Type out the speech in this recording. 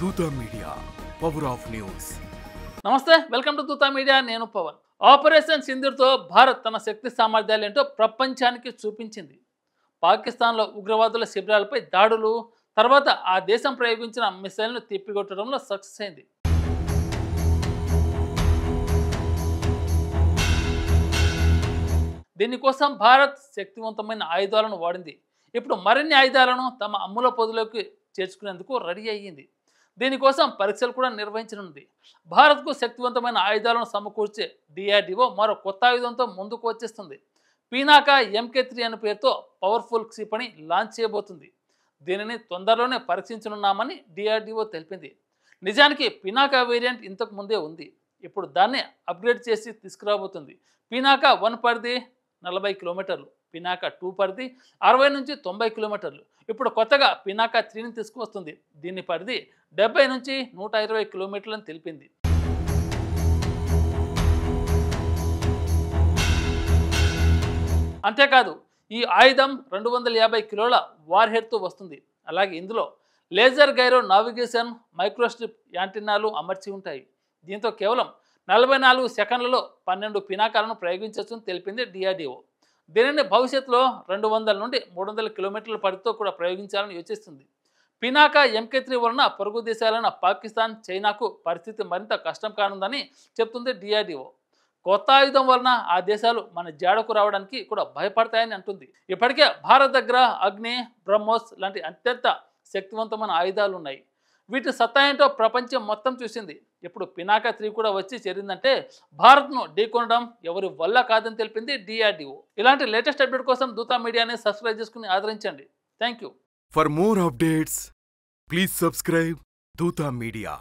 Dootha media power of news. నమస్తే, welcome to Dootha media. నేను Pawan. Operation సింధూర్తో Bharat తన శక్తి సామర్థ్యాలు ఏంటో ప్రపంచానికి చూపించింది. పాకిస్తాన్లో ఉగ్రవాదుల శిబిరాలపై దాడులు, తర్వాత ఆ దేశం ప్రయోగించిన మిసైల్ను తిప్పికొట్టడంలో సక్సెస్ అయింది. దీనికోసం భారత్ శక్తివంతమైన ఆయుధాలను వాడింది. ఇప్పుడు మరిన్ని ఆయుధాలను తమ అమ్ముల పొదిలోకి చేర్చుకునేందుకు రెడీ అయ్యింది. దీనికోసం పరీక్షలు కూడా నిర్వహించనుంది. భారత్కు శక్తివంతమైన ఆయుధాలను సమకూర్చే డిఆర్డిఓ మరో కొత్త ఆయుధంతో ముందుకు వచ్చేస్తుంది. పీనాకా MK3 అనే పేరుతో పవర్ఫుల్ క్షిపణి లాంచ్ చేయబోతుంది. దీనిని తొందరలోనే పరీక్షించనున్నామని డిఆర్డిఓ తెలిపింది. నిజానికి పీనాకా వేరియంట్ ఇంతకు ముందే ఉంది. ఇప్పుడు దాన్ని అప్గ్రేడ్ చేసి తీసుకురాబోతుంది. పీనాకా 1 పరిధి 40 కిలోమీటర్లు, పీనాకా 2 పరిధి 60 నుంచి 90 కిలోమీటర్లు. ఇప్పుడు కొత్తగా పీనాకా 3ని తీసుకువస్తుంది. దీని పరిధి 70 నుంచి 120 కిలోమీటర్లని తెలిపింది. అంతేకాదు, ఈ ఆయుధం 250 కిలోల వార్ హెడ్తో వస్తుంది. అలాగే ఇందులో లేజర్ గైరో నావిగేషన్, మైక్రోస్ట్రిప్ యాంటెన్నాలు అమర్చి ఉంటాయి. దీంతో కేవలం 44 సెకండ్లలో 12 పినాకాలను ప్రయోగించవచ్చని తెలిపింది డిఆర్డిఓ. దీనిని భవిష్యత్తులో 200 నుండి 300 కిలోమీటర్ల పరిధితో కూడా ప్రయోగించాలని యోచిస్తుంది. పినాకా MK3 వలన పొరుగు దేశాలైన పాకిస్తాన్, చైనాకు పరిస్థితి మరింత కష్టం కానుందని చెప్తుంది డిఆర్డిఓ. కొత్త ఆయుధం వలన ఆ దేశాలు మన జాడకు రావడానికి కూడా భయపడతాయని అంటుంది. ఇప్పటికే భారత్ దగ్గర అగ్ని, బ్రహ్మోస్ లాంటి అత్యంత శక్తివంతమైన ఆయుధాలు ఉన్నాయి. వీటి సత్తా ఏంటో ప్రపంచం మొత్తం చూసింది. ఇప్పుడు పినాకా 3 కూడా వచ్చి చేరిందంటే భారత్ను ఢీకొనడం ఎవరి వల్ల కాదని తెలిపింది డిఆర్డిఓ. ఇలాంటి లేటెస్ట్ అప్డేట్ కోసం దూతా మీడియాని సబ్స్క్రైబ్ చేసుకుని ఆదరించండి. Thank you. For more updates please subscribe Dootha media.